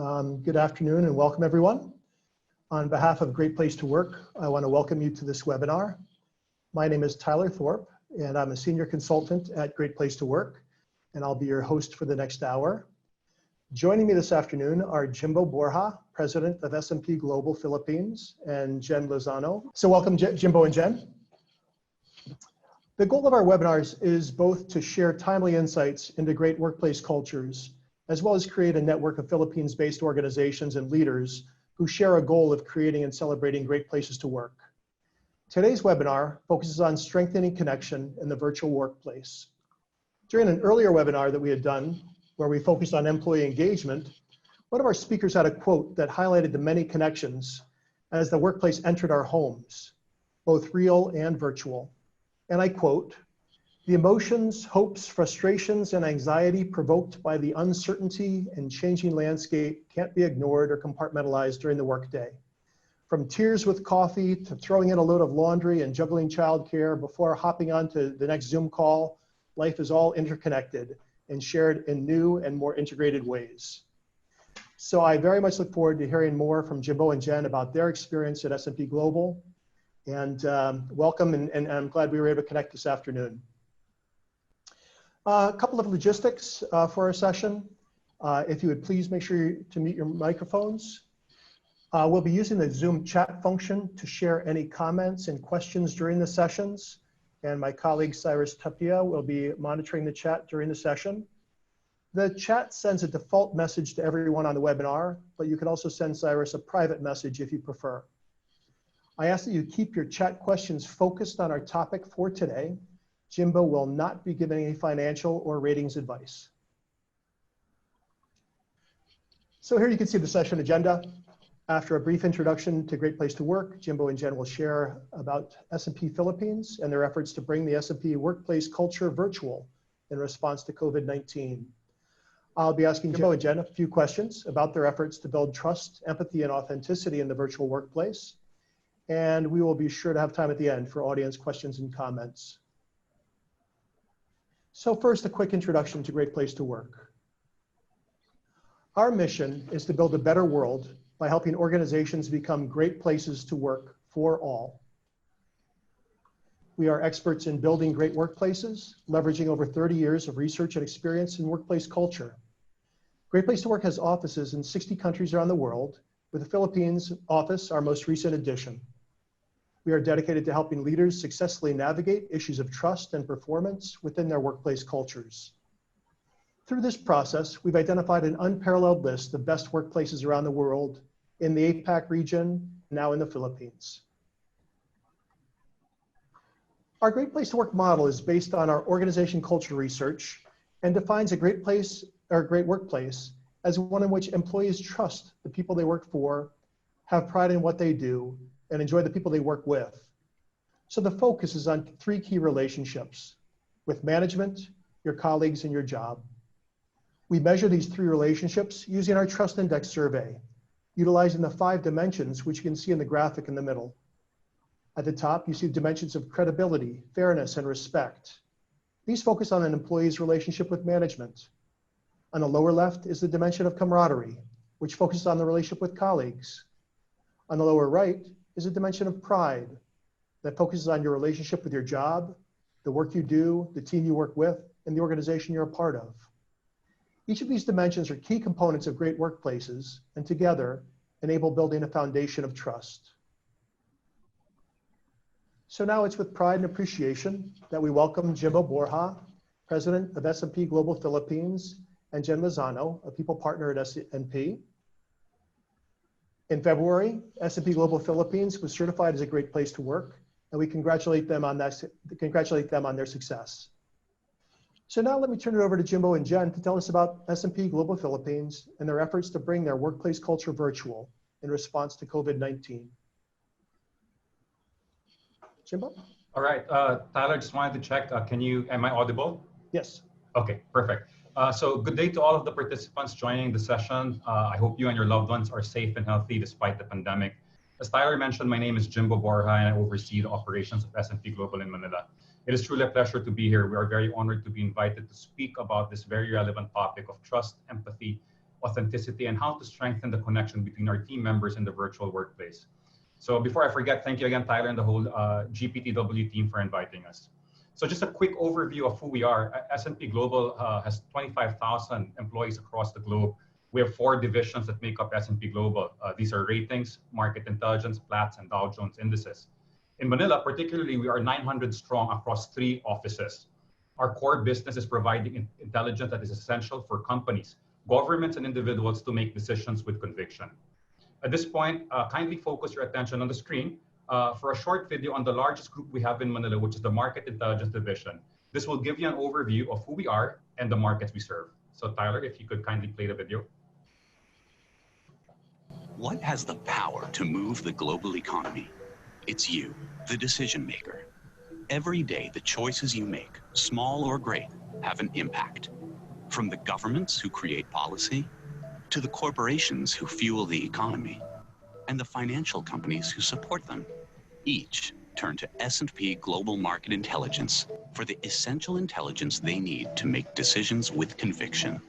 Good afternoon and welcome everyone. On behalf of Great Place to Work, I want to welcome you to this webinar. My name is Tyler Thorpe and I'm a senior consultant at Great Place to Work, and I'll be your host for the next hour. Joining me this afternoon are Jimbo Borja, President of S&P Global Philippines, and Jen Lozano. So welcome Jimbo and Jen. The goal of our webinars is both to share timely insights into great workplace cultures, as well as create a network of Philippines-based organizations and leaders who share a goal of creating and celebrating great places to work. Today's webinar focuses on strengthening connection in the virtual workplace. During an earlier webinar that we had done, where we focused on employee engagement, one of our speakers had a quote that highlighted the many connections as the workplace entered our homes, both real and virtual. And I quote, "The emotions, hopes, frustrations, and anxiety provoked by the uncertainty and changing landscape can't be ignored or compartmentalized during the workday. From tears with coffee to throwing in a load of laundry and juggling childcare before hopping on to the next Zoom call, life is all interconnected and shared in new and more integrated ways." So I very much look forward to hearing more from Jimbo and Jen about their experience at S&P Global. And welcome, and I'm glad we were able to connect this afternoon. A couple of logistics for our session. If you would please make sure to mute your microphones. We'll be using the Zoom chat function to share any comments and questions during the sessions. And my colleague Cyrus Tapia will be monitoring the chat during the session. The chat sends a default message to everyone on the webinar, but you can also send Cyrus a private message if you prefer. I ask that you keep your chat questions focused on our topic for today. Jimbo will not be giving any financial or ratings advice. So here you can see the session agenda. After a brief introduction to Great Place to Work, Jimbo and Jen will share about S&P Philippines and their efforts to bring the S&P workplace culture virtual in response to COVID-19. I'll be asking Jimbo and Jen a few questions about their efforts to build trust, empathy, and authenticity in the virtual workplace. And we will be sure to have time at the end for audience questions and comments. So first, a quick introduction to Great Place to Work. Our mission is to build a better world by helping organizations become great places to work for all. We are experts in building great workplaces, leveraging over 30 years of research and experience in workplace culture. Great Place to Work has offices in 60 countries around the world, with the Philippines office our most recent addition. We are dedicated to helping leaders successfully navigate issues of trust and performance within their workplace cultures. Through this process, we've identified an unparalleled list of best workplaces around the world in the APAC region, now in the Philippines. Our Great Place to Work model is based on our organization culture research and defines a great place or a great workplace as one in which employees trust the people they work for, have pride in what they do, and enjoy the people they work with. So the focus is on three key relationships: with management, your colleagues, and your job. We measure these three relationships using our Trust Index survey, utilizing the 5 dimensions, which you can see in the graphic in the middle. At the top, you see dimensions of credibility, fairness, and respect. These focus on an employee's relationship with management. On the lower left is the dimension of camaraderie, which focuses on the relationship with colleagues. On the lower right is a dimension of pride that focuses on your relationship with your job, the work you do, the team you work with, and the organization you're a part of. Each of these dimensions are key components of great workplaces, and together enable building a foundation of trust. So now it's with pride and appreciation that we welcome Jimbo Borja, President of S&P Global Philippines, and Jen Lozano, a people partner at S&P. In February, S&P Global Philippines was certified as a great place to work, and we congratulate them on their success. So now let me turn it over to Jimbo and Jen to tell us about S&P Global Philippines and their efforts to bring their workplace culture virtual in response to COVID-19. Jimbo? All right, Tyler, just wanted to check, am I audible? Yes. Okay, perfect. So good day to all of the participants joining the session. I hope you and your loved ones are safe and healthy despite the pandemic. As Tyler mentioned, my name is Jimbo Borja and I oversee the operations of S&P Global in Manila. It is truly a pleasure to be here. We are very honored to be invited to speak about this very relevant topic of trust, empathy, authenticity, and how to strengthen the connection between our team members in the virtual workplace. So before I forget, thank you again, Tyler, and the whole GPTW team for inviting us. So just a quick overview of who we are. S&P Global has 25,000 employees across the globe. We have 4 divisions that make up S&P Global. These are ratings, market intelligence, Platts, and Dow Jones indices. In Manila, particularly, we are 900 strong across 3 offices. Our core business is providing intelligence that is essential for companies, governments, and individuals to make decisions with conviction. At this point, kindly focus your attention on the screen for a short video on the largest group we have in Manila, which is the Market Intelligence Division. This will give you an overview of who we are and the markets we serve. So Tyler, if you could kindly play the video. What has the power to move the global economy? It's you, the decision maker. Every day, the choices you make, small or great, have an impact. From the governments who create policy, to the corporations who fuel the economy, and the financial companies who support them. Each turn to S&P Global Market Intelligence for the essential intelligence they need to make decisions with conviction.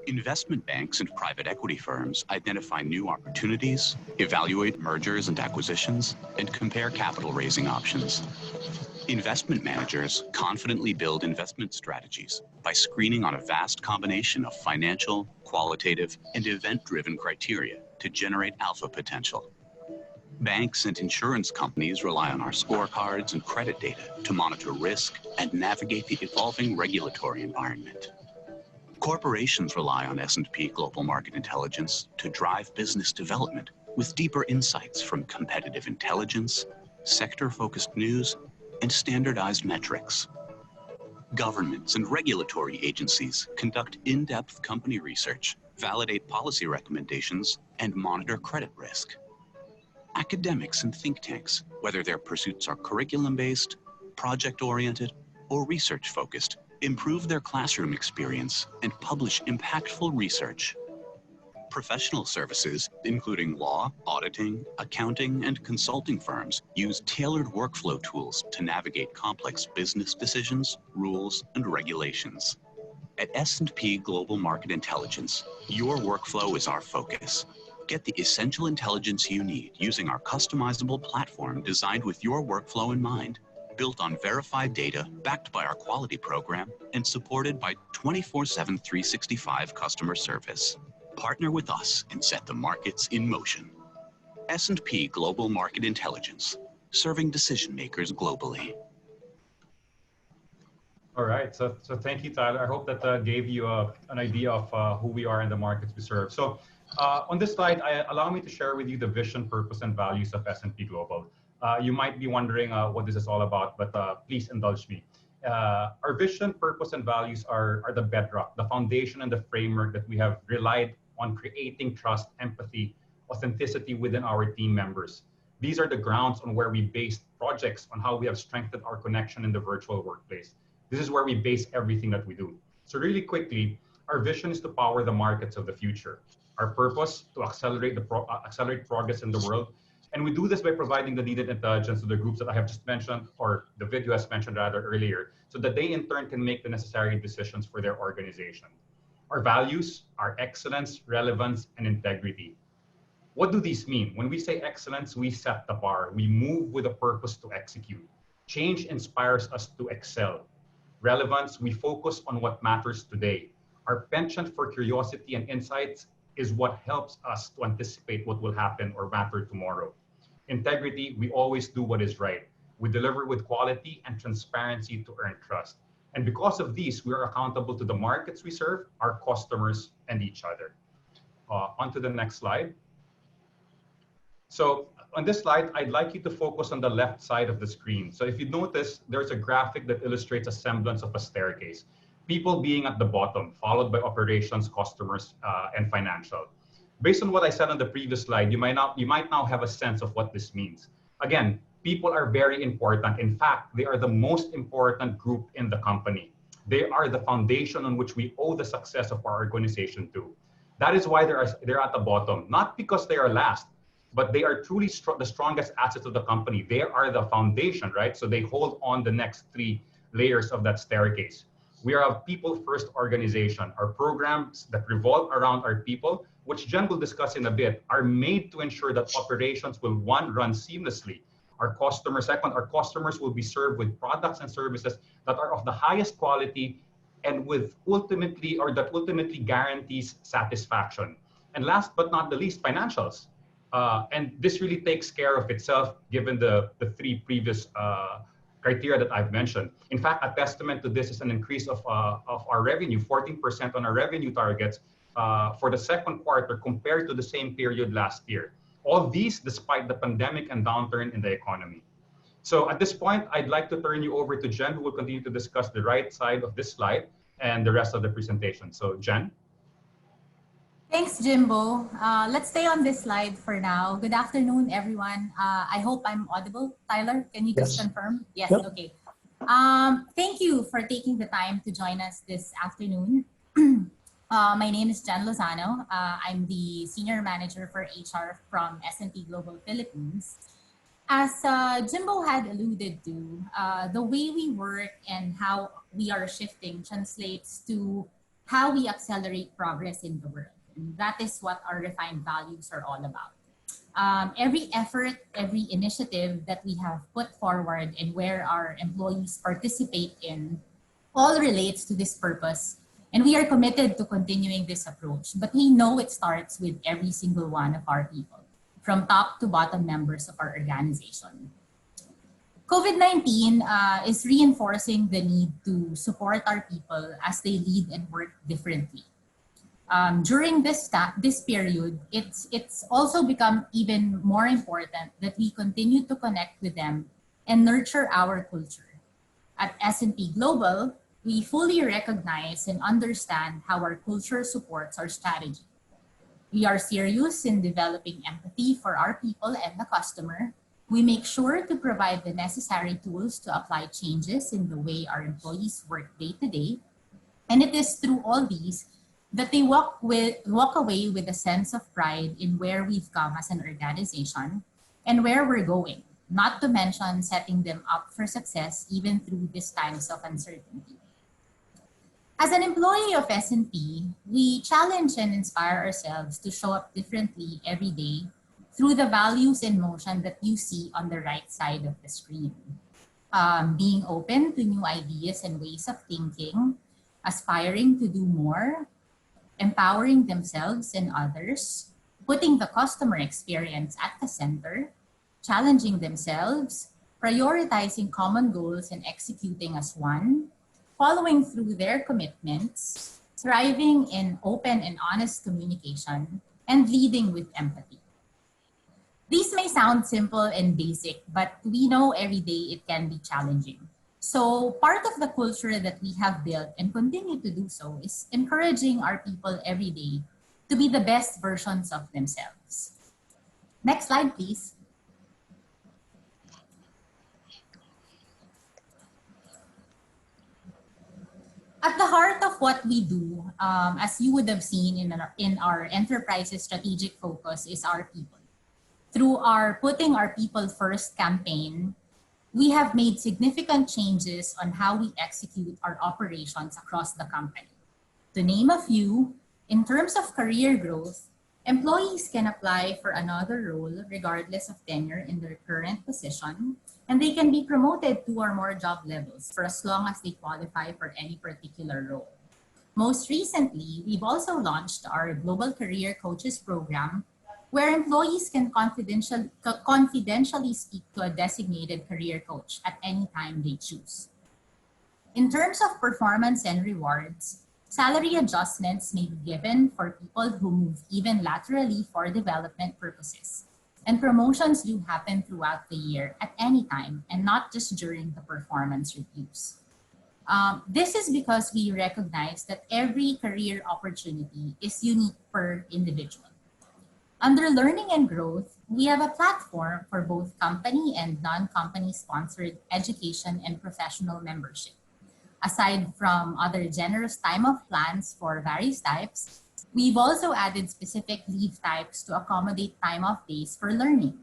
Investment banks and private equity firms identify new opportunities, evaluate mergers and acquisitions, and compare capital raising options. Investment managers confidently build investment strategies by screening on a vast combination of financial, qualitative, and event-driven criteria to generate alpha potential. Banks and insurance companies rely on our scorecards and credit data to monitor risk and navigate the evolving regulatory environment. Corporations rely on S&P Global Market Intelligence to drive business development with deeper insights from competitive intelligence, sector-focused news, and standardized metrics. Governments and regulatory agencies conduct in-depth company research, validate policy recommendations, and monitor credit risk. Academics and think tanks, whether their pursuits are curriculum-based, project-oriented, or research-focused, improve their classroom experience and publish impactful research. Professional services, including law, auditing, accounting, and consulting firms, use tailored workflow tools to navigate complex business decisions, rules, and regulations. At S&P Global Market Intelligence, your workflow is our focus. Get the essential intelligence you need using our customizable platform designed with your workflow in mind, built on verified data, backed by our quality program, and supported by 24/7 365 customer service. Partner with us and set the markets in motion. S&P Global Market Intelligence, serving decision makers globally. All right, so thank you, Tyler. I hope that gave you an idea of who we are and the markets we serve. So on this slide, allow me to share with you the vision, purpose, and values of S&P Global. You might be wondering what this is all about, but please indulge me. Our vision, purpose, and values are the bedrock, the foundation, and the framework that we have relied on creating trust, empathy, authenticity within our team members. These are the grounds on where we base projects on how we have strengthened our connection in the virtual workplace. This is where we base everything that we do. So really quickly, our vision is to power the markets of the future. Our purpose, to accelerate progress in the world. And we do this by providing the needed intelligence to the groups that I have just mentioned, or the video has mentioned rather earlier, so that they in turn can make the necessary decisions for their organization. Our values are excellence, relevance, and integrity. What do these mean? When we say excellence, we set the bar. We move with a purpose to execute. Change inspires us to excel. Relevance, we focus on what matters today. Our penchant for curiosity and insights is what helps us to anticipate what will happen or matter tomorrow. Integrity, we always do what is right. We deliver with quality and transparency to earn trust. And because of these, we are accountable to the markets we serve, our customers, and each other. On to the next slide. So on this slide, I'd like you to focus on the left side of the screen. So if you notice, there's a graphic that illustrates a semblance of a staircase. People being at the bottom, followed by operations, customers, and financial. Based on what I said on the previous slide, you might now have a sense of what this means. Again, people are very important. In fact, they are the most important group in the company. They are the foundation on which we owe the success of our organization to. That is why they're at the bottom, not because they are last, but they are truly the strongest assets of the company. They are the foundation, right? So they hold on the next 3 layers of that staircase. We are a people-first organization. Our programs that revolve around our people, which Jen will discuss in a bit, are made to ensure that operations will, one, run seamlessly. Second, our customers will be served with products and services that are of the highest quality and that ultimately guarantees satisfaction. And last but not the least, financials. And this really takes care of itself given the three previous criteria that I've mentioned. In fact, a testament to this is an increase of our revenue, 14% on our revenue targets for the second quarter compared to the same period last year. All these despite the pandemic and downturn in the economy. So at this point, I'd like to turn you over to Jen, who will continue to discuss the right side of this slide and the rest of the presentation. So Jen. Thanks, Jimbo. Let's stay on this slide for now. Good afternoon, everyone. I hope I'm audible. Tyler, can you just confirm? Yes, yep. Okay. Thank you for taking the time to join us this afternoon. My name is Jen Lozano. I'm the Senior Manager for HR from S&P Global Philippines. As Jimbo had alluded to, the way we work and how we are shifting translates to how we accelerate progress in the world. And that is what our refined values are all about. Every effort, every initiative that we have put forward and where our employees participate in all relates to this purpose. And we are committed to continuing this approach, but we know it starts with every single one of our people, from top to bottom members of our organization. COVID-19 is reinforcing the need to support our people as they lead and work differently. During this period, it's also become even more important that we continue to connect with them and nurture our culture. At S&P Global, we fully recognize and understand how our culture supports our strategy. We are serious in developing empathy for our people and the customer. We make sure to provide the necessary tools to apply changes in the way our employees work day to day. And it is through all these that they walk away with a sense of pride in where we've come as an organization and where we're going, not to mention setting them up for success even through these times of uncertainty. As an employee of S&P, we challenge and inspire ourselves to show up differently every day through the values in motion that you see on the right side of the screen. Being open to new ideas and ways of thinking, aspiring to do more, empowering themselves and others, putting the customer experience at the center, challenging themselves, prioritizing common goals and executing as one, following through their commitments, thriving in open and honest communication, and leading with empathy. These may sound simple and basic, but we know every day it can be challenging. So part of the culture that we have built and continue to do so is encouraging our people every day to be the best versions of themselves. Next slide, please. At the heart of what we do, as you would have seen in our enterprise's strategic focus, is our people. Through our Putting Our People First campaign, we have made significant changes on how we execute our operations across the company. To name a few, in terms of career growth, employees can apply for another role regardless of tenure in their current position, and they can be promoted 2 or more job levels for as long as they qualify for any particular role. Most recently, we've also launched our Global Career Coaches program, where employees can confidentially speak to a designated career coach at any time they choose. In terms of performance and rewards, salary adjustments may be given for people who move even laterally for development purposes. And promotions do happen throughout the year at any time and not just during the performance reviews. This is because we recognize that every career opportunity is unique per individual. Under Learning and Growth, we have a platform for both company and non-company sponsored education and professional membership. Aside from other generous time-off plans for various types, we've also added specific leave types to accommodate time-off days for learning.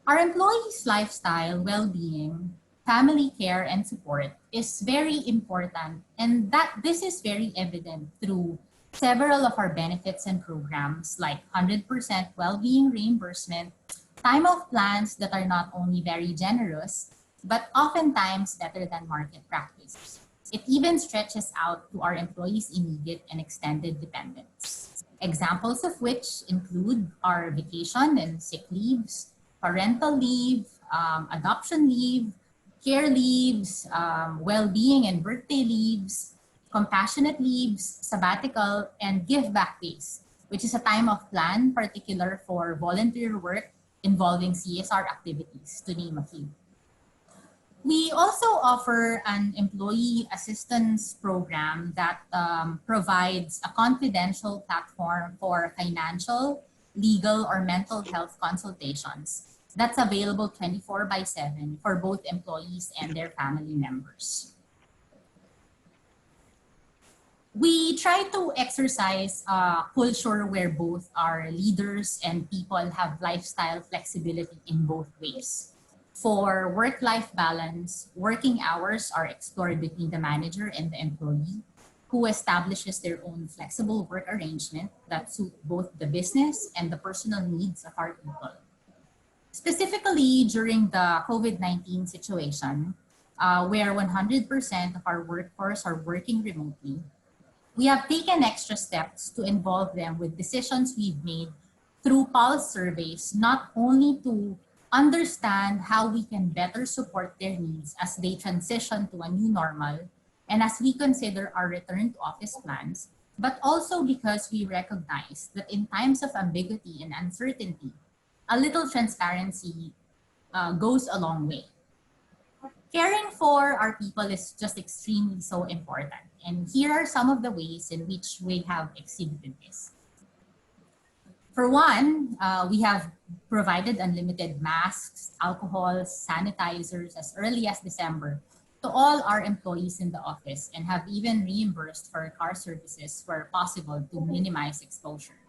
Our employees' lifestyle, well-being, family care and support is very important, and that this is very evident through several of our benefits and programs like 100% well-being reimbursement, time off plans that are not only very generous, but oftentimes better than market practice. It even stretches out to our employees' immediate and extended dependents. Examples of which include our vacation and sick leaves, parental leave, adoption leave, care leaves, well-being and birthday leaves, compassionate leaves, sabbatical, and give back days, which is a time of plan particular for volunteer work involving CSR activities, to name a few. We also offer an employee assistance program that provides a confidential platform for financial, legal, or mental health consultations that's available 24/7 for both employees and their family members. We try to exercise a culture where both our leaders and people have lifestyle flexibility in both ways. For work-life balance, working hours are explored between the manager and the employee, who establishes their own flexible work arrangement that suit both the business and the personal needs of our people. Specifically during the COVID-19 situation, where 100% of our workforce are working remotely, we have taken extra steps to involve them with decisions we've made through pulse surveys, not only to understand how we can better support their needs as they transition to a new normal and as we consider our return to office plans, but also because we recognize that in times of ambiguity and uncertainty, a little transparency goes a long way. Caring for our people is just extremely so important. And here are some of the ways in which we have exhibited this. For one, we have provided unlimited masks, alcohol, sanitizers as early as December to all our employees in the office and have even reimbursed for car services where possible to minimize exposure.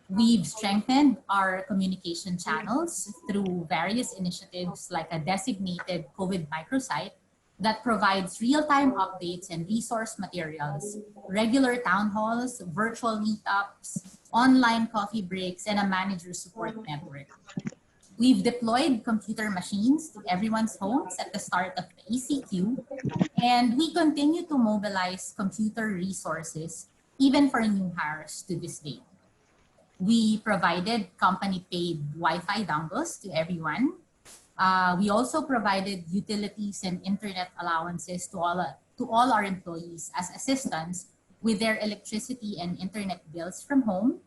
We've strengthened our communication channels through various initiatives like a designated COVID microsite that provides real-time updates and resource materials, regular town halls, virtual meetups, online coffee breaks, and a manager support network. We've deployed computer machines to everyone's homes at the start of the ECQ, and we continue to mobilize computer resources even for new hires to this day. We provided company-paid Wi-Fi dongles to everyone. We also provided utilities and internet allowances to all our employees as assistance with their electricity and internet bills from home.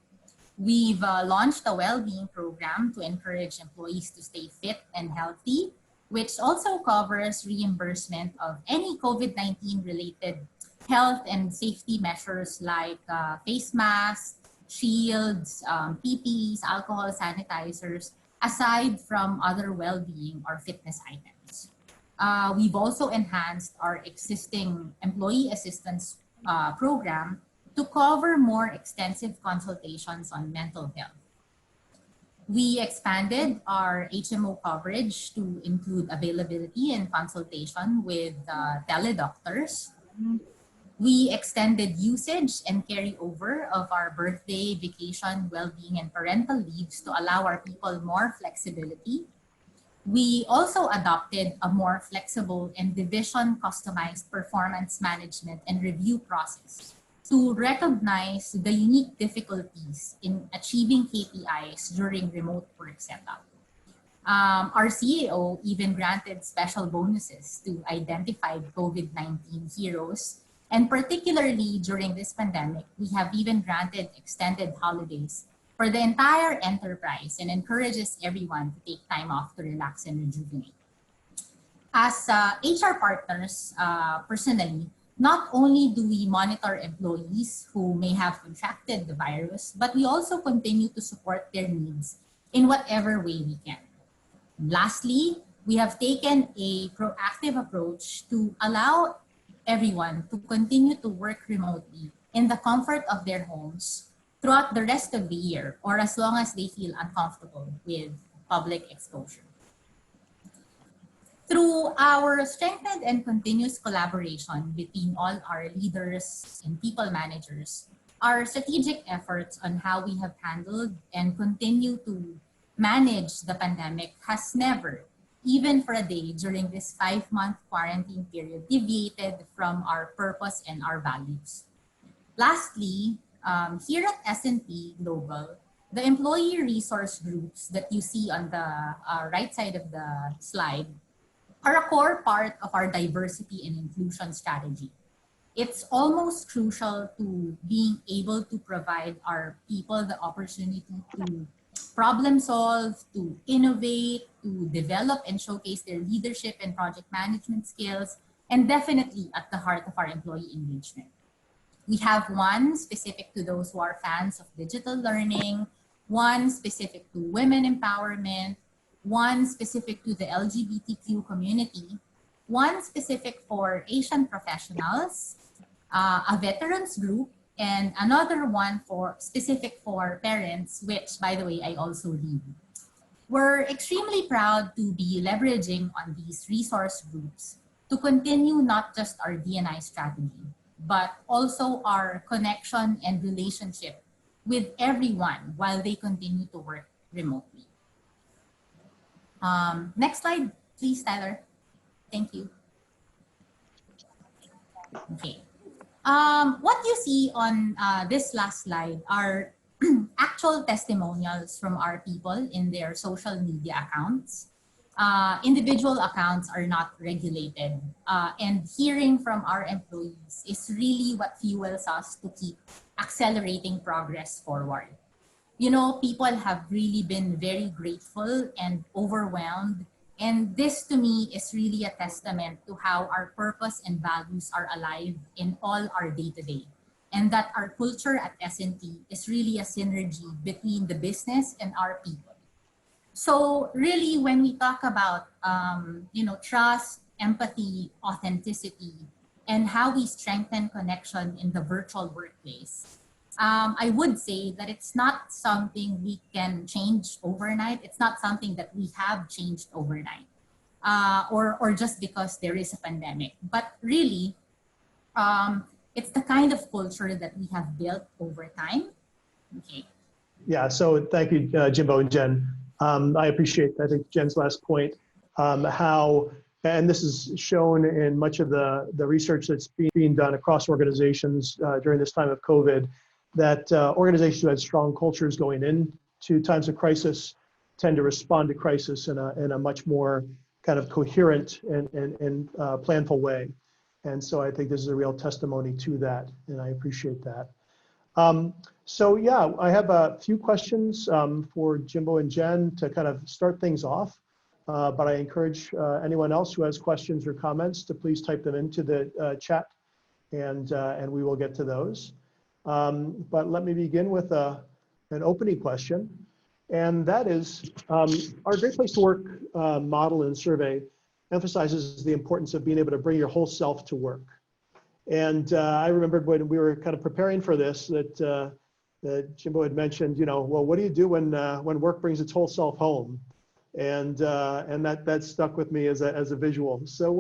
We've launched a well-being program to encourage employees to stay fit and healthy, which also covers reimbursement of any COVID-19 related health and safety measures like face masks, shields, PPEs, alcohol, sanitizers, aside from other well-being or fitness items. We've also enhanced our existing employee assistance program to cover more extensive consultations on mental health. We expanded our HMO coverage to include availability and consultation with teledoctors. We extended usage and carryover of our birthday, vacation, well-being, and parental leaves to allow our people more flexibility. We also adopted a more flexible and division-customized performance management and review process to recognize the unique difficulties in achieving KPIs during remote work setup. Our CEO even granted special bonuses to identified COVID-19 heroes. And particularly during this pandemic, we have even granted extended holidays for the entire enterprise and encourages everyone to take time off to relax and rejuvenate. As HR partners, personally, not only do we monitor employees who may have contracted the virus, but we also continue to support their needs in whatever way we can. Lastly, we have taken a proactive approach to allow everyone to continue to work remotely in the comfort of their homes throughout the rest of the year or as long as they feel uncomfortable with public exposure. Through our strengthened and continuous collaboration between all our leaders and people managers, our strategic efforts on how we have handled and continue to manage the pandemic has never, even for a day during this 5-month quarantine period, deviated from our purpose and our values. Lastly, here at S&P Global, the employee resource groups that you see on the right side of the slide are a core part of our diversity and inclusion strategy. It's almost crucial to being able to provide our people the opportunity to problem solve, to innovate, to develop and showcase their leadership and project management skills, and definitely at the heart of our employee engagement. We have one specific to those who are fans of digital learning, one specific to women empowerment, one specific to the LGBTQ community, one specific for Asian professionals, a veterans group, and another one for specific for parents, which, by the way, I also lead. We're extremely proud to be leveraging on these resource groups to continue not just our D&I strategy, but also our connection and relationship with everyone while they continue to work remotely. Next slide, please, Tyler. Thank you. Okay. What you see on this last slide are actual testimonials from our people in their social media accounts. Individual accounts are not regulated, and hearing from our employees is really what fuels us to keep accelerating progress forward. You know, people have really been very grateful and overwhelmed. And this to me is really a testament to how our purpose and values are alive in all our day-to-day. And that our culture at S&P is really a synergy between the business and our people. So really, when we talk about trust, empathy, authenticity, and how we strengthen connection in the virtual workplace, I would say that it's not something we can change overnight. It's not something that we have changed overnight, or just because there is a pandemic. But really, it's the kind of culture that we have built over time. Okay. Yeah, so thank you, Jimbo and Jen. I appreciate, I think, Jen's last point, how, and this is shown in much of the research that's being done across organizations during this time of COVID, that organizations who had strong cultures going into times of crisis tend to respond to crisis in a much more kind of coherent and planful way. And so I think this is a real testimony to that, and I appreciate that. So yeah, I have a few questions for Jimbo and Jen to kind of start things off, but I encourage anyone else who has questions or comments to please type them into the chat, and we will get to those. But let me begin with an opening question, and that is, our Great Place to Work model and survey emphasizes the importance of being able to bring your whole self to work. And I remembered when we were kind of preparing for this that Jimbo had mentioned, well, what do you do when work brings its whole self home? And that stuck with me as a visual. So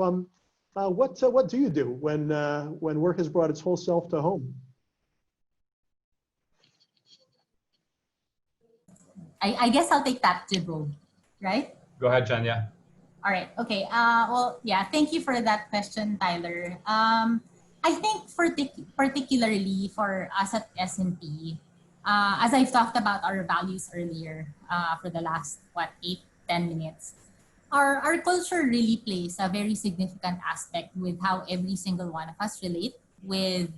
what do you do when work has brought its whole self to home? I guess I'll take that, Jimbo, right? Go ahead, Jen, yeah. All right, okay. Well, yeah, thank you for that question, Tyler. I think particularly for us at S&P, as I've talked about our values earlier for the last, 8-10 minutes, our culture really plays a very significant aspect with how every single one of us relate with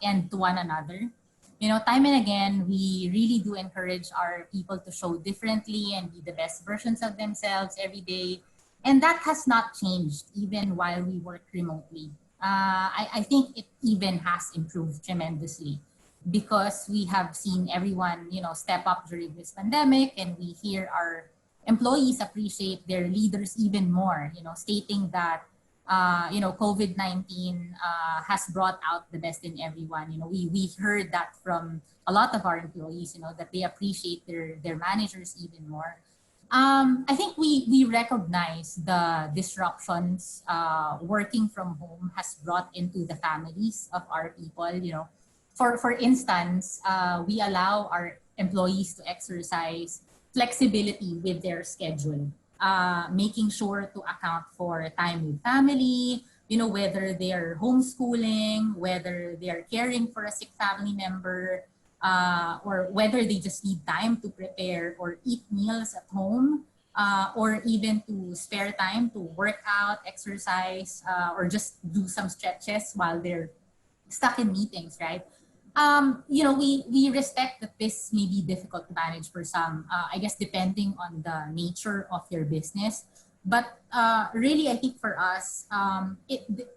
and to one another. Time and again, we really do encourage our people to show differently and be the best versions of themselves every day. And that has not changed even while we work remotely. I think it even has improved tremendously because we have seen everyone, step up during this pandemic, and we hear our employees appreciate their leaders even more, stating that COVID-19 has brought out the best in everyone. We heard that from a lot of our employees, that they appreciate their managers even more. I think we recognize the disruptions working from home has brought into the families of our people. You know, for instance, we allow our employees to exercise flexibility with their schedule, making sure to account for time with family. You know, whether they're homeschooling, whether they're caring for a sick family member, or whether they just need time to prepare or eat meals at home, or even to spare time to work out, exercise, or just do some stretches while they're stuck in meetings, right? You know, we respect that this may be difficult to manage for some, I guess, depending on the nature of your business. But really, I think for us,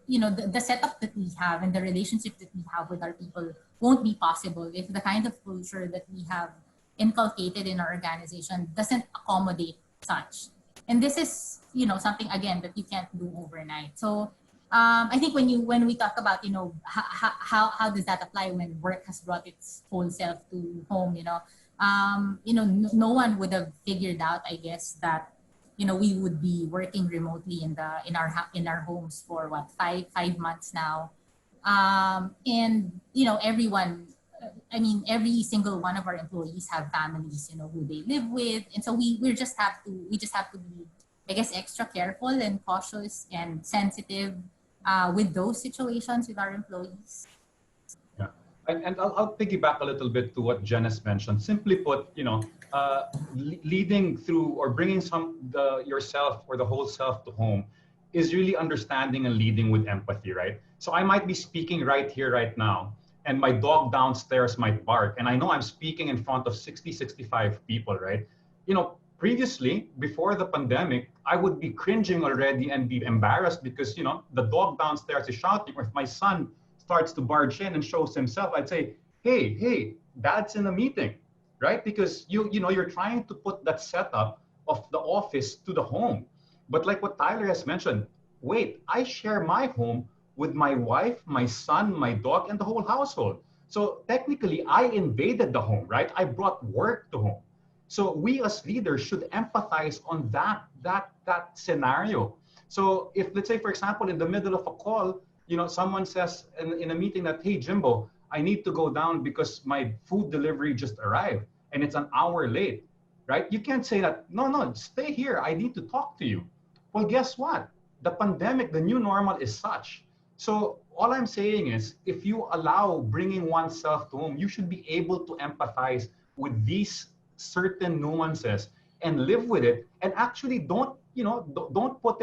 you know, the setup that we have and the relationship that we have with our people won't be possible if the kind of culture that we have inculcated in our organization doesn't accommodate such. And this is, you know, something again that you can't do overnight. So I think when we talk about, you know, how does that apply when work has brought its whole self to home, you know, no one would have figured out, I guess, that, you know, we would be working remotely in our homes for what, five months now. And you know, everyone, I mean, every single one of our employees have families, you know, who they live with, and so we just have to be, I guess, extra careful and cautious and sensitive with those situations with our employees. Yeah, and I'll piggyback a little bit to what Janice mentioned. Simply put, you know, leading through or bringing yourself or the whole self to home is really understanding and leading with empathy, right? So I might be speaking right here, right now, and my dog downstairs might bark, and I know I'm speaking in front of 60, 65 people, right? You know, previously, before the pandemic, I would be cringing already and be embarrassed because, you know, the dog downstairs is shouting, or if my son starts to barge in and shows himself, I'd say, hey, dad's in a meeting, right? Because you know, you're trying to put that setup of the office to the home. But like what Tyler has mentioned, wait, I share my home with my wife, my son, my dog, and the whole household. So technically, I invaded the home, right? I brought work to home. So we as leaders should empathize on that scenario. So if, let's say, for example, in the middle of a call, you know, someone says in a meeting that, hey, Jimbo, I need to go down because my food delivery just arrived and it's an hour late, right? You can't say that, no, stay here. I need to talk to you. Well, guess what? The pandemic, the new normal is such. So all I'm saying is, if you allow bringing oneself to home, you should be able to empathize with these certain nuances and live with it, and actually don't put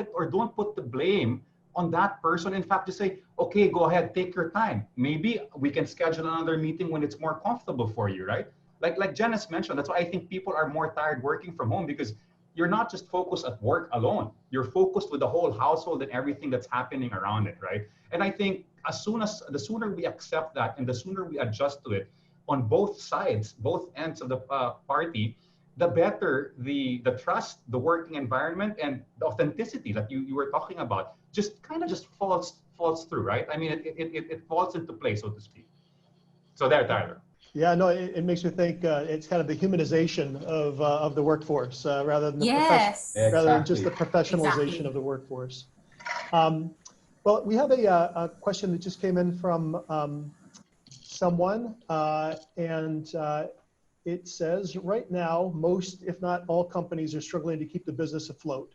the blame on that person. In fact, to say, okay, go ahead, take your time. Maybe we can schedule another meeting when it's more comfortable for you, right? Like Janice mentioned, that's why I think people are more tired working from home, because you're not just focused at work alone. You're focused with the whole household and everything that's happening around it, right? And I think the sooner we accept that and the sooner we adjust to it on both sides, both ends of the party, the better the trust, the working environment, and the authenticity that you were talking about just kind of just falls through, right? I mean, it falls into place, so to speak. So there, Tyler. Yeah, no, it makes me think it's kind of the humanization of the workforce rather than rather than just the professionalization of the workforce. Well, we have a question that just came in from someone, and it says, right now, most, if not all, companies are struggling to keep the business afloat.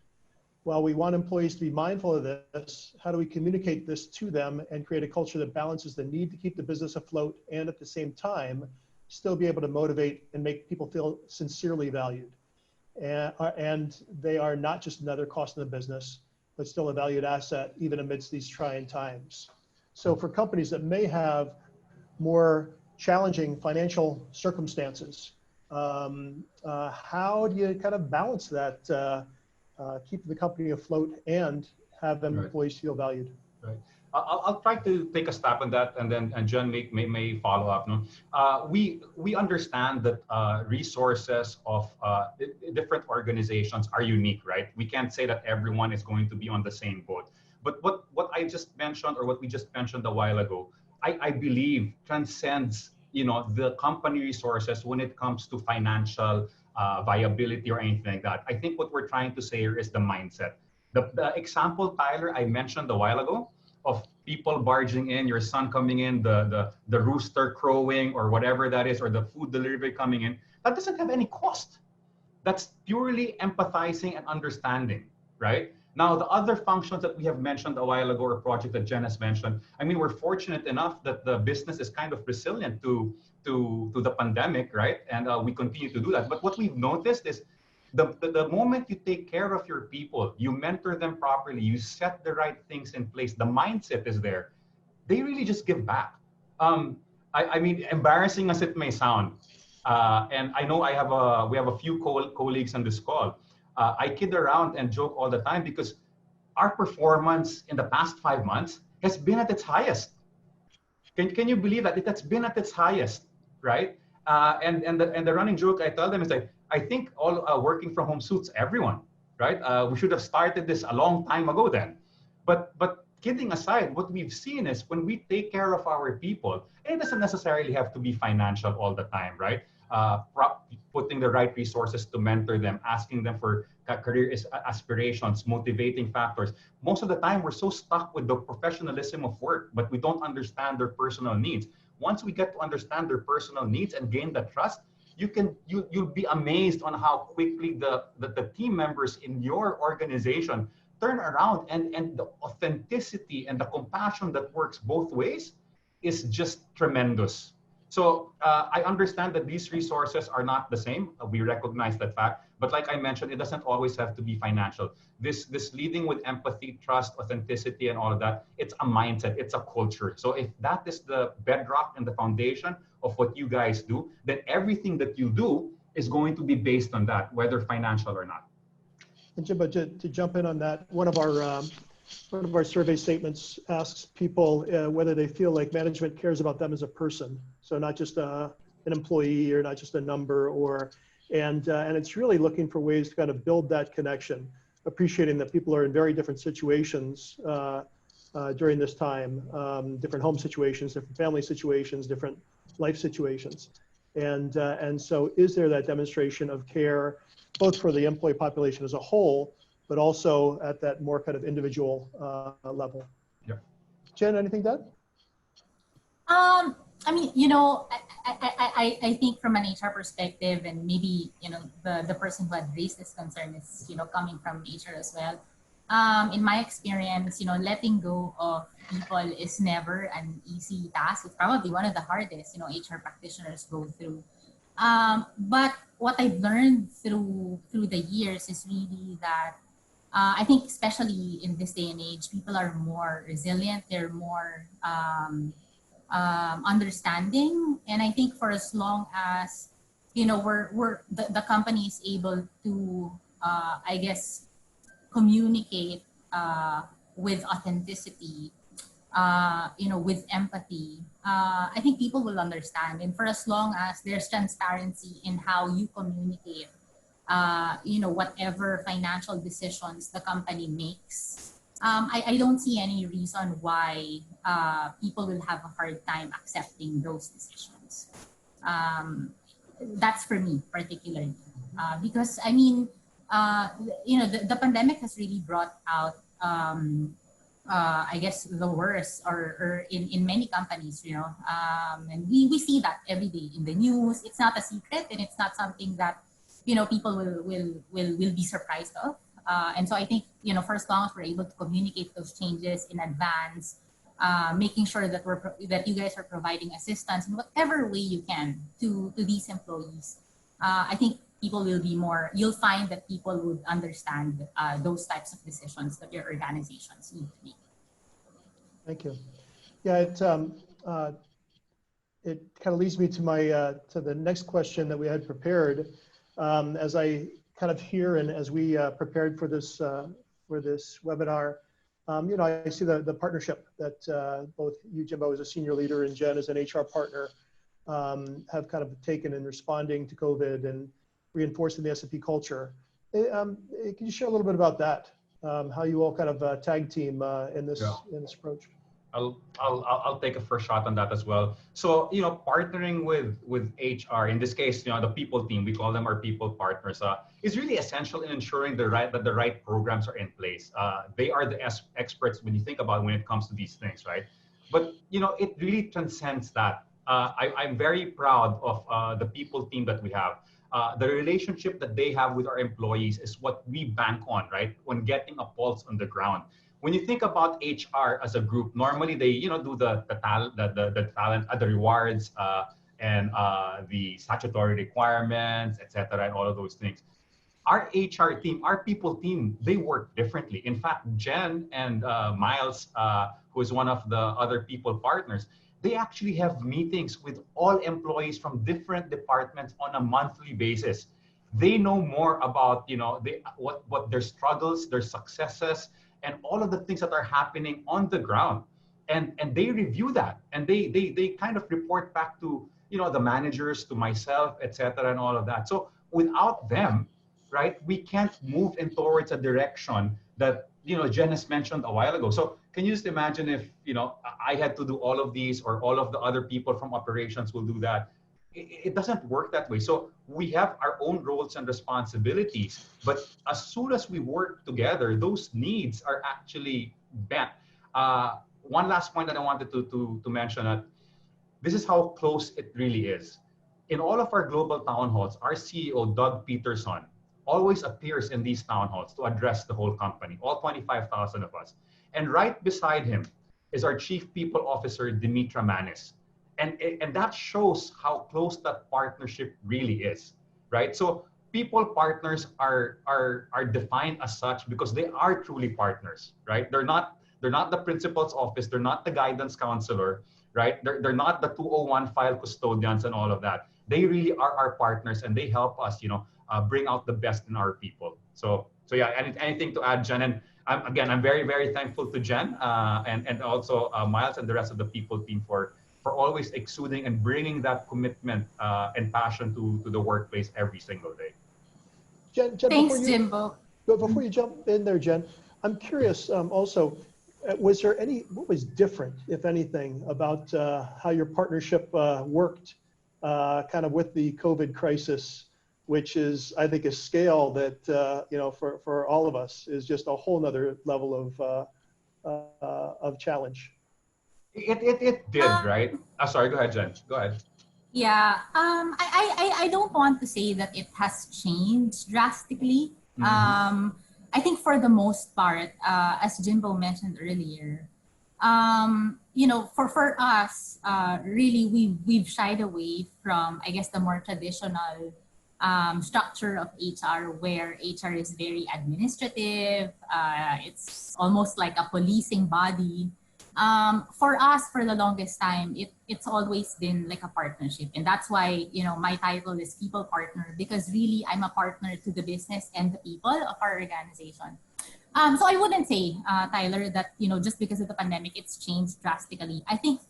While we want employees to be mindful of this, how do we communicate this to them and create a culture that balances the need to keep the business afloat and at the same time still be able to motivate and make people feel sincerely valued? And they are not just another cost in the business, but still a valued asset even amidst these trying times. So for companies that may have more challenging financial circumstances, how do you kind of balance that, keep the company afloat and have them employees feel valued? Right. I'll try to take a stab on that, and then John may follow up. No? We understand that resources of different organizations are unique, right? We can't say that everyone is going to be on the same boat. But what I just mentioned, or what we just mentioned a while ago, I believe transcends, you know, the company resources when it comes to financial viability or anything like that. I think what we're trying to say here is the mindset. The example, Tyler, I mentioned a while ago of people barging in, your son coming in, the rooster crowing or whatever that is, or the food delivery coming in, that doesn't have any cost. That's purely empathizing and understanding, right? Now, the other functions that we have mentioned a while ago, or project that Jen has mentioned, I mean, we're fortunate enough that the business is kind of resilient to the pandemic, right? And we continue to do that. But what we've noticed is the moment you take care of your people, you mentor them properly, you set the right things in place, the mindset is there, they really just give back. I mean, embarrassing as it may sound, and I know we have a few colleagues on this call. I kid around and joke all the time because our performance in the past 5 months has been at its highest. Can you believe that? That's been at its highest, right? And the running joke I tell them is like, I think all working from home suits everyone, right? We should have started this a long time ago then. But kidding aside, what we've seen is when we take care of our people, it doesn't necessarily have to be financial all the time, right? Putting the right resources to mentor them, asking them for career aspirations, motivating factors. Most of the time, we're so stuck with the professionalism of work, but we don't understand their personal needs. Once we get to understand their personal needs and gain the trust, you'll be amazed on how quickly the team members in your organization turn around, and the authenticity and the compassion that works both ways is just tremendous. So I understand that these resources are not the same. We recognize that fact. But like I mentioned, it doesn't always have to be financial. This leading with empathy, trust, authenticity, and all of that, it's a mindset, it's a culture. So if that is the bedrock and the foundation of what you guys do, then everything that you do is going to be based on that, whether financial or not. And Jimbo, to jump in on that, one of our survey statements asks people whether they feel like management cares about them as a person. So not just an employee or not just a number, and it's really looking for ways to kind of build that connection, appreciating that people are in very different situations during this time, different home situations, different family situations, different life situations. And so is there that demonstration of care, both for the employee population as a whole, but also at that more kind of individual level? Yeah. Jen, anything to add? I mean, you know, I think from an HR perspective, and maybe, you know, the person who had raised this concern is, you know, coming from HR as well. In my experience, you know, letting go of people is never an easy task. It's probably one of the hardest, you know, HR practitioners go through. But what I've learned through the years is really that I think especially in this day and age, people are more resilient. They're more understanding, and I think for as long as, you know, the company is able to I guess communicate with authenticity, you know, with empathy, I think people will understand. And for as long as there's transparency in how you communicate, you know, whatever financial decisions the company makes, I don't see any reason why people will have a hard time accepting those decisions. That's for me particularly, because I mean, you know, the pandemic has really brought out, I guess, the worst, or in many companies, you know, and we see that every day in the news. It's not a secret, and it's not something that, you know, people will be surprised of. And so I think, you know, for as long as we're able to communicate those changes in advance, making sure that that you guys are providing assistance in whatever way you can to these employees, I think people will be more, you'll find that people would understand those types of decisions that your organizations need to make. Thank you. Yeah, it kind of leads me to my to the next question that we had prepared. As I kind of hear, and as we prepared for this webinar, you know, I see the partnership that both you, Jimbo, as a senior leader, and Jen as an HR partner have kind of taken in responding to COVID and reinforcing the S&P culture. Can you share a little bit about that? How you all kind of tag team in this approach? I'll take a first shot on that as well. So, partnering with HR, in this case, the people team, we call them our people partners, is really essential in ensuring that the right programs are in place. They are the experts when you think about when it comes to these things, right? But it really transcends that. I'm very proud of the people team that we have. The relationship that they have with our employees is what we bank on, right? When getting a pulse on the ground. When you think about HR as a group, normally they, do the talent, the rewards, and the statutory requirements, etc., and all of those things. Our HR team, our people team, they work differently. In fact, Jen and Miles, who is one of the other people partners, they actually have meetings with all employees from different departments on a monthly basis. They know more about, what their struggles, their successes, and all of the things that are happening on the ground. And they review that, and they kind of report back to, the managers, to myself, etc., and all of that. So without them, right, we can't move in towards a direction that, Jen has mentioned a while ago. So can you just imagine if, I had to do all of these, or all of the other people from operations will do that? It doesn't work that way. So we have our own roles and responsibilities, but as soon as we work together, those needs are actually met. One last point that I wanted to mention, that this is how close it really is. In all of our global town halls, our CEO, Doug Peterson, always appears in these town halls to address the whole company, all 25,000 of us. And right beside him is our Chief People Officer, Dimitra Manis. And that shows how close that partnership really is, right? So people partners are defined as such because they are truly partners, right? They're not the principal's office, they're not the guidance counselor, right? They're not the 201 file custodians and all of that. They really are our partners, and they help us, bring out the best in our people. So yeah, anything to add, Jen? And I'm very, very thankful to Jen and also Miles and the rest of the people team for always exuding and bringing that commitment and passion to the workplace every single day. Jen, Thanks, Jimbo. Before you jump in there, Jen, I'm curious also, what was different, if anything, about how your partnership worked kind of with the COVID crisis, which is, I think, a scale that, for all of us is just a whole nother level of challenge. It did, right? Sorry, go ahead, Jen. Go ahead. Yeah, I don't want to say that it has changed drastically. Mm-hmm. I think for the most part, as Jimbo mentioned earlier, for us, really we've shied away from, I guess, the more traditional structure of HR, where HR is very administrative. It's almost like a policing body. For us, for the longest time, it's always been like a partnership. And that's why, my title is People Partner, because really I'm a partner to the business and the people of our organization. So I wouldn't say, Tyler, that, just because of the pandemic, it's changed drastically. I think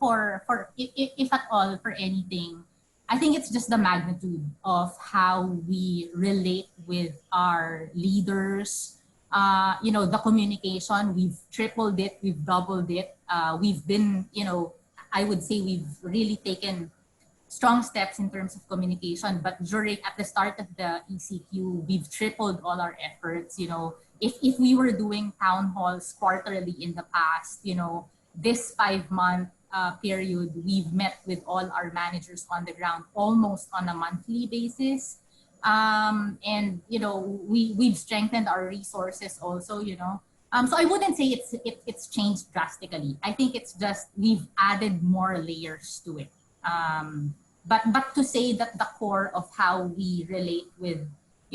if at all, for anything, I think it's just the magnitude of how we relate with our leaders. The communication, we've tripled it, we've doubled it. We've been, I would say we've really taken strong steps in terms of communication. But at the start of the ECQ, we've tripled all our efforts. If we were doing town halls quarterly in the past, this 5-month period, we've met with all our managers on the ground almost on a monthly basis. And we've strengthened our resources also. So I wouldn't say it's changed drastically. I think it's just we've added more layers to it. But to say that the core of how we relate with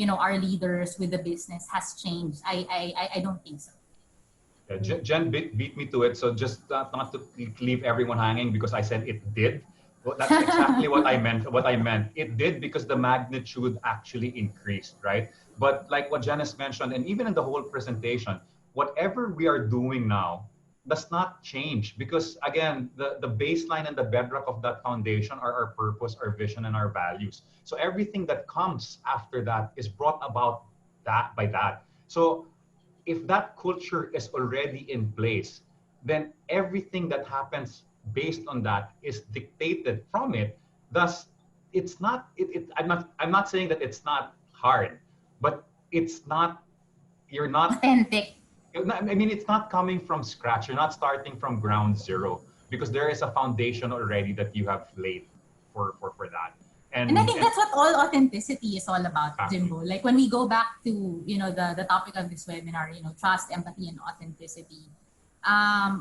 our leaders, with the business has changed, I don't think so. Yeah, Jen beat me to it. So just not to leave everyone hanging, because I said it did. Well, that's exactly what I meant. It did, because the magnitude actually increased, right? But like what Janice mentioned, and even in the whole presentation, whatever we are doing now does not change, because again, the baseline and the bedrock of that foundation are our purpose, our vision, and our values. So everything that comes after that is brought about by that. So if that culture is already in place, then everything that happens based on that is dictated from it. Thus, it's not. I'm not saying that it's not hard, but it's not. You're not. Authentic. I mean, it's not coming from scratch. You're not starting from ground zero because there is a foundation already that you have laid for that. And I think that's what all authenticity is all about, Exactly. Jimbo. Like when we go back to, the topic of this webinar, trust, empathy, and authenticity.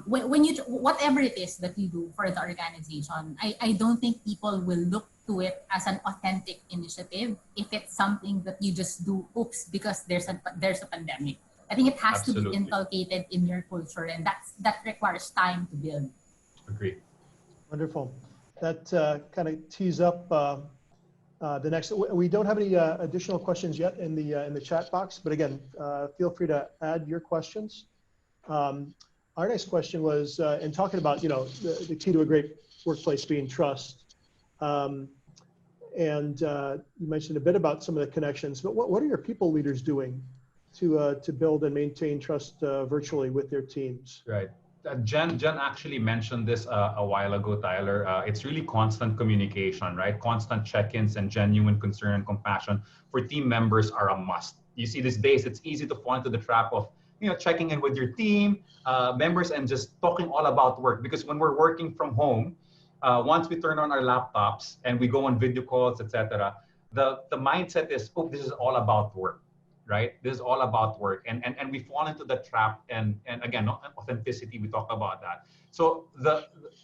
When you, whatever it is that you do for the organization, I don't think people will look to it as an authentic initiative if it's something that you just do, because there's a pandemic. I think it has to be inculcated in your culture, and that requires time to build. Agree. Wonderful. That kind of tees up the next. We don't have any additional questions yet in the chat box, but again, feel free to add your questions. Our next question was in talking about the key to a great workplace being trust, and you mentioned a bit about some of the connections. But what are your people leaders doing to build and maintain trust virtually with their teams? Right. Jen actually mentioned this a while ago, Tyler. It's really constant communication, right? Constant check-ins and genuine concern and compassion for team members are a must. You see, these days it's easy to fall into the trap of checking in with your team members and just talking all about work. Because when we're working from home, once we turn on our laptops and we go on video calls, etc., the mindset is, oh, this is all about work. Right? This is all about work. And we fall into the trap. And again, authenticity, we talk about that. So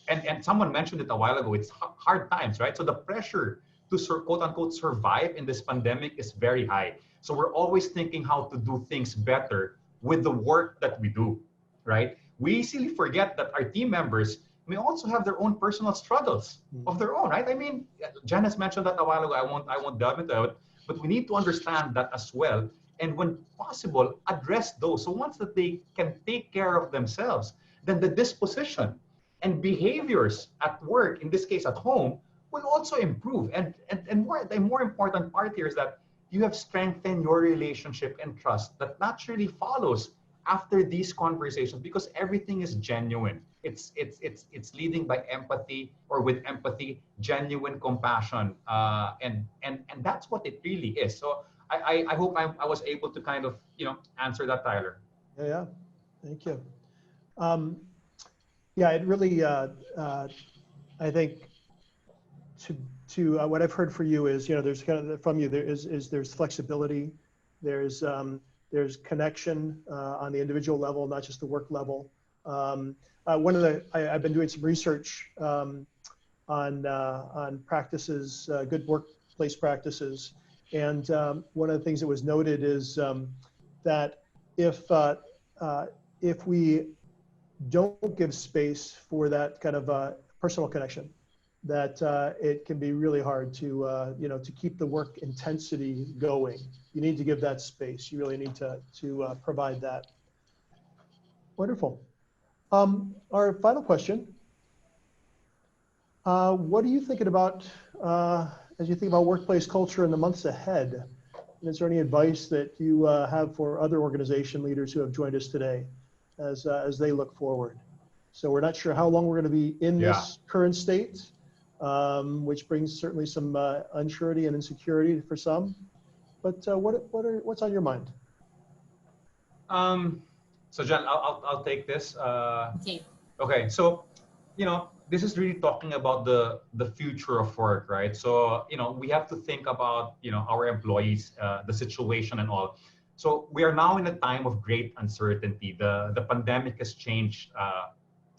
and someone mentioned it a while ago, it's hard times, right? So the pressure to quote unquote survive in this pandemic is very high. So we're always thinking how to do things better with the work that we do, right? We easily forget that our team members may also have their own personal struggles of their own, right? I mean, Janice mentioned that a while ago. I won't delve into it, but we need to understand that as well. And when possible, address those. So once that they can take care of themselves, then the disposition and behaviors at work, in this case at home, will also improve. And the more important part here is that you have strengthened your relationship and trust that naturally follows after these conversations, because everything is genuine. It's leading by empathy, or with empathy, genuine compassion, and that's what it really is. So I hope I was able to kind of answer that, Tyler. Yeah, thank you. Yeah, it really I think to what I've heard for you is there's kind of from you there's flexibility, there's connection on the individual level, not just the work level. I've been doing some research on practices, good workplace practices. And one of the things that was noted is that if we don't give space for that kind of personal connection, that it can be really hard to to keep the work intensity going. You need to give that space. You really need to provide that. Wonderful. Our final question. What are you thinking about as you think about workplace culture in the months ahead? And is there any advice that you have for other organization leaders who have joined us today as they look forward? So we're not sure how long we're going to be in this current state, which brings certainly some unsurety and insecurity for some. But what's on your mind? So Jen, I'll take this. Okay. Okay. So this is really talking about the future of work, right? So we have to think about our employees, the situation and all. So we are now in a time of great uncertainty. The pandemic has changed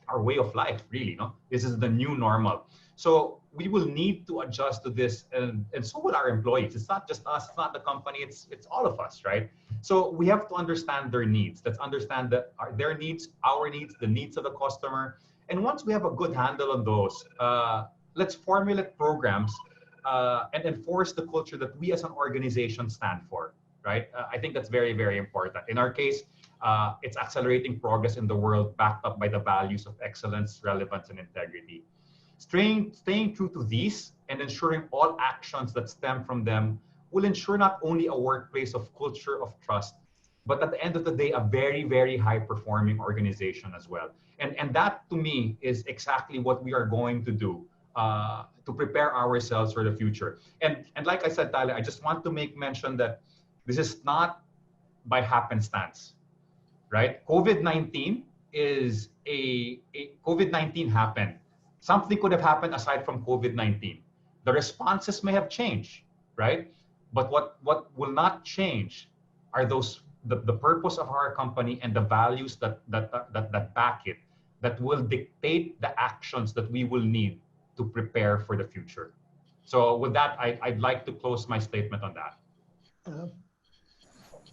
our way of life, really. This is the new normal. So we will need to adjust to this, and so will our employees. It's not just us, it's not the company, it's all of us, right? So we have to understand their needs. Let's understand their needs, our needs, the needs of the customer. And once we have a good handle on those, let's formulate programs and enforce the culture that we as an organization stand for, right? I think that's very, very important. In our case, it's accelerating progress in the world backed up by the values of excellence, relevance, and integrity. Staying true to these and ensuring all actions that stem from them will ensure not only a workplace of culture of trust, but at the end of the day, a very, very high performing organization as well. And that to me is exactly what we are going to do to prepare ourselves for the future. And like I said, Tyler, I just want to make mention that this is not by happenstance, right? COVID-19 is a COVID-19 happened. Something could have happened aside from COVID-19. The responses may have changed, right? But what will not change are the purpose of our company and the values that back it, that will dictate the actions that we will need to prepare for the future. So with that, I'd like to close my statement on that.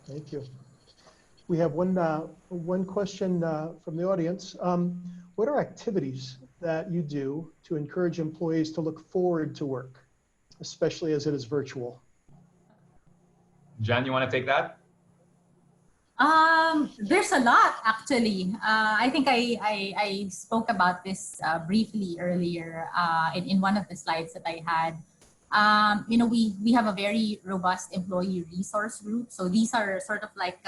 Thank you. We have one question from the audience. What are activities that you do to encourage employees to look forward to work, especially as it is virtual? Jan, you want to take that? There's a lot, actually. I think I spoke about this briefly earlier in one of the slides that I had. We have a very robust employee resource group. So these are sort of like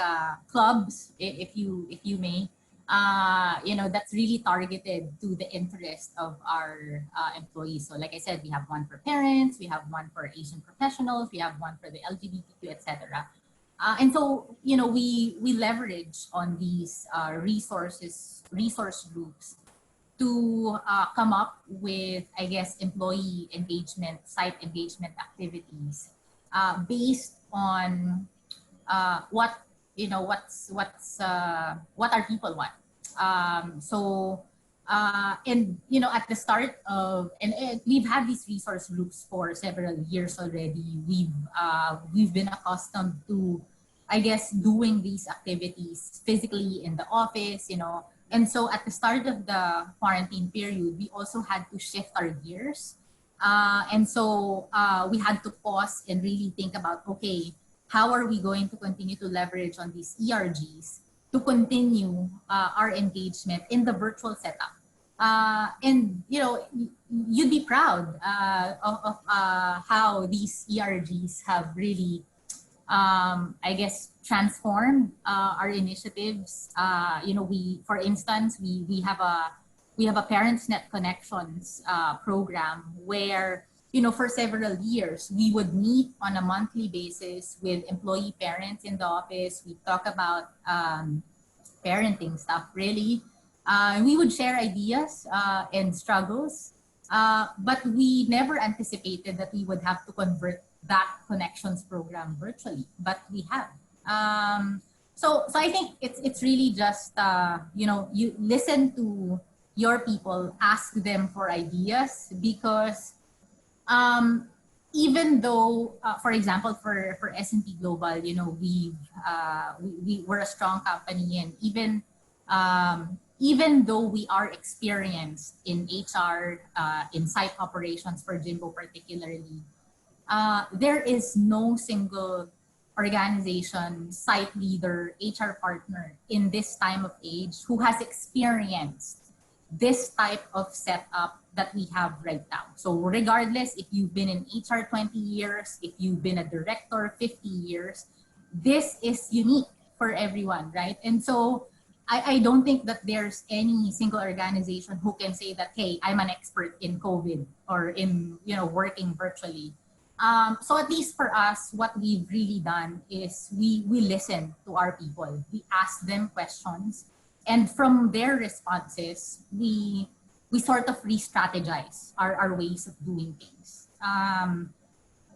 clubs, if you may, that's really targeted to the interest of our employees. So like I said, we have one for parents, we have one for Asian professionals, we have one for the LGBTQ, etc. And so, we leverage on these resource groups to come up with, I guess, employee engagement, site engagement activities based on what our people want. At the start of, and we've had these resource groups for several years already. We've been accustomed to, I guess, doing these activities physically in the office, And so at the start of the quarantine period, we also had to shift our gears. We had to pause and really think about, okay, how are we going to continue to leverage on these ERGs to continue our engagement in the virtual setup? You'd be proud of how these ERGs have really, I guess, transformed our initiatives. For instance, we have a Parents Net Connections program where, for several years, we would meet on a monthly basis with employee parents in the office. We talk about parenting stuff, really. We would share ideas and struggles, but we never anticipated that we would have to convert that connections program virtually, but we have. So I think it's really just, you listen to your people, ask them for ideas, because even though, for example, for S&P Global, we're a strong company, and even though we are experienced in HR, in site operations for Jimbo particularly, there is no single organization, site leader, HR partner in this time of age who has experienced this type of setup that we have right now. So regardless if you've been in HR 20 years, if you've been a director 50 years, this is unique for everyone, right? And so I don't think that there's any single organization who can say that, hey, I'm an expert in COVID or in, working virtually. So at least for us, what we've really done is we listen to our people. We ask them questions, and from their responses, we sort of re-strategize our ways of doing things.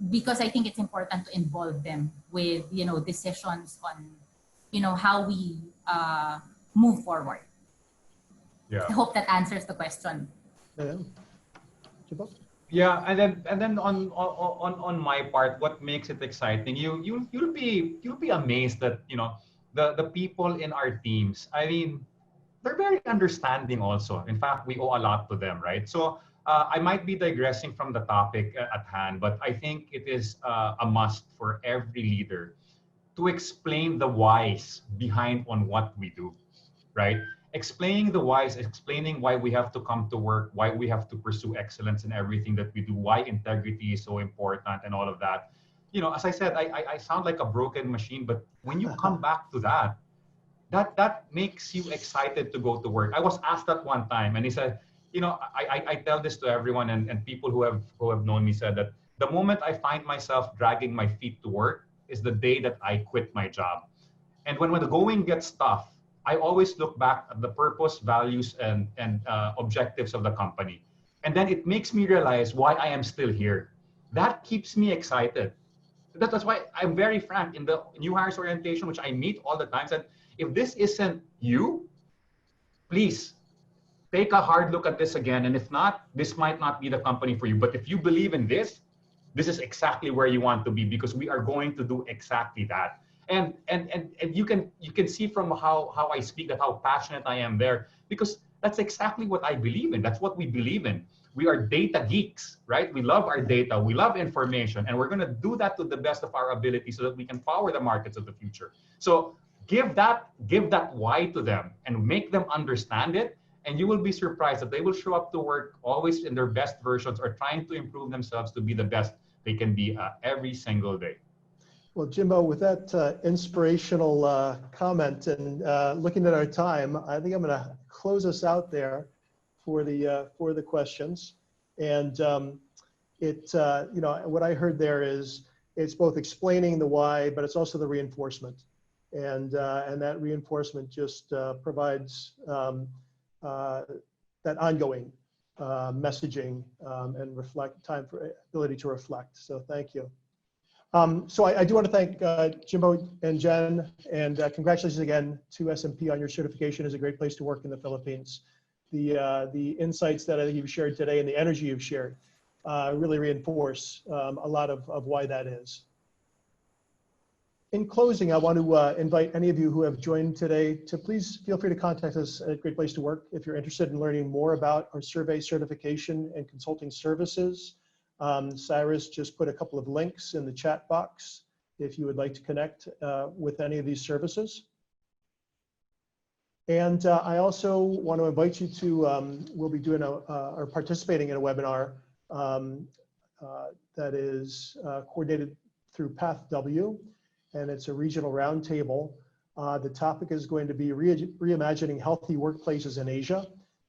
Because I think it's important to involve them with, decisions on, how we move forward. Yeah. I hope that answers the question. Yeah. Jimbo? Yeah, and then on my part, what makes it exciting? You'll be amazed that the people in our teams. I mean, they're very understanding also. In fact, we owe a lot to them, right? So I might be digressing from the topic at hand, but I think it is a must for every leader to explain the whys behind on what we do, right? Explaining the whys, explaining why we have to come to work, why we have to pursue excellence in everything that we do, why integrity is so important and all of that. as I said, I sound like a broken machine, but when you come back to that makes you excited to go to work. I was asked that one time, and he said, I tell this to everyone, and people who have known me said that the moment I find myself dragging my feet to work is the day that I quit my job. And when the going gets tough, I always look back at the purpose, values, and objectives of the company, and then it makes me realize why I am still here. That keeps me excited. That's why I'm very frank in the new hires orientation, which I meet all the time. Said, if this isn't you, please take a hard look at this again. And if not, this might not be the company for you. But if you believe in this, this is exactly where you want to be, because we are going to do exactly that. And you can see from how I speak that how passionate I am there, because that's exactly what I believe in. That's what we believe in. We are data geeks, right? We love our data, we love information, and we're going to do that to the best of our ability so that we can power the markets of the future. So give that why to them and make them understand it, and you will be surprised that they will show up to work always in their best versions or trying to improve themselves to be the best they can be every single day. Well, Jimbo, with that inspirational comment and looking at our time, I think I'm going to close us out there for the questions. And what I heard there is it's both explaining the why, but it's also the reinforcement, and that reinforcement just provides that ongoing messaging and ability to reflect. So thank you. So I do want to thank Jimbo and Jen, and congratulations again to S&P on your certification as a great place to work in the Philippines. The insights that I think you've shared today and the energy you've shared really reinforce a lot of why that is. In closing, I want to invite any of you who have joined today to please feel free to contact us at Great Place to Work if you're interested in learning more about our survey, certification, and consulting services. Cyrus just put a couple of links in the chat box if you would like to connect with any of these services. And I also want to invite you to, we'll be doing or participating in a webinar that is coordinated through PathW, and it's a regional roundtable. The topic is going to be reimagining healthy workplaces in Asia,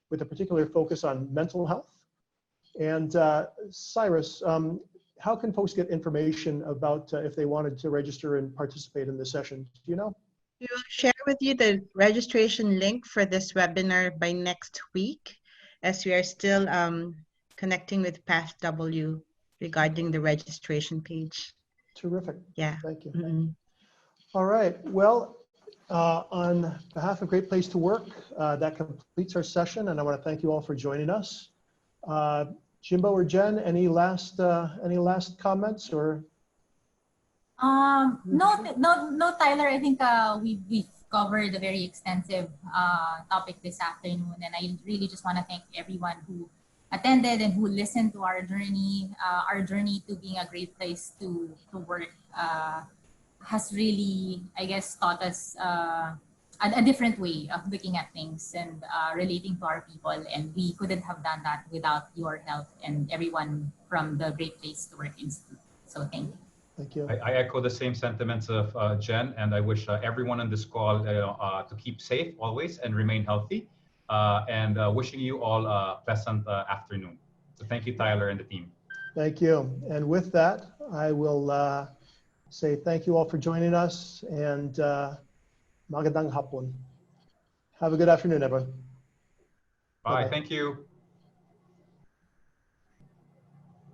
with a particular focus on mental health. And Cyrus, how can folks get information about if they wanted to register and participate in this session? Do you know? We will share with you the registration link for this webinar by next week, as we are still connecting with PathW regarding the registration page. Terrific. Yeah. Thank you. Mm-hmm. All right. Well, on behalf of Great Place to Work, that completes our session, and I want to thank you all for joining us. Jimbo or Jen, any last comments or? No, Tyler. I think we've covered a very extensive topic this afternoon, and I really just want to thank everyone who attended and who listened to our journey to being a great place to work. Has really, I guess, taught us a different way of looking at things and relating to our people, and we couldn't have done that without your help and everyone from the Great Place to Work Institute. So thank you. Thank you. I echo the same sentiments of Jen, and I wish everyone on this call to keep safe always and remain healthy, and wishing you all a pleasant afternoon. So thank you, Tyler and the team. Thank you. And with that, I will say thank you all for joining us, and magandang hapon. Have a good afternoon, everyone. Bye. Thank you.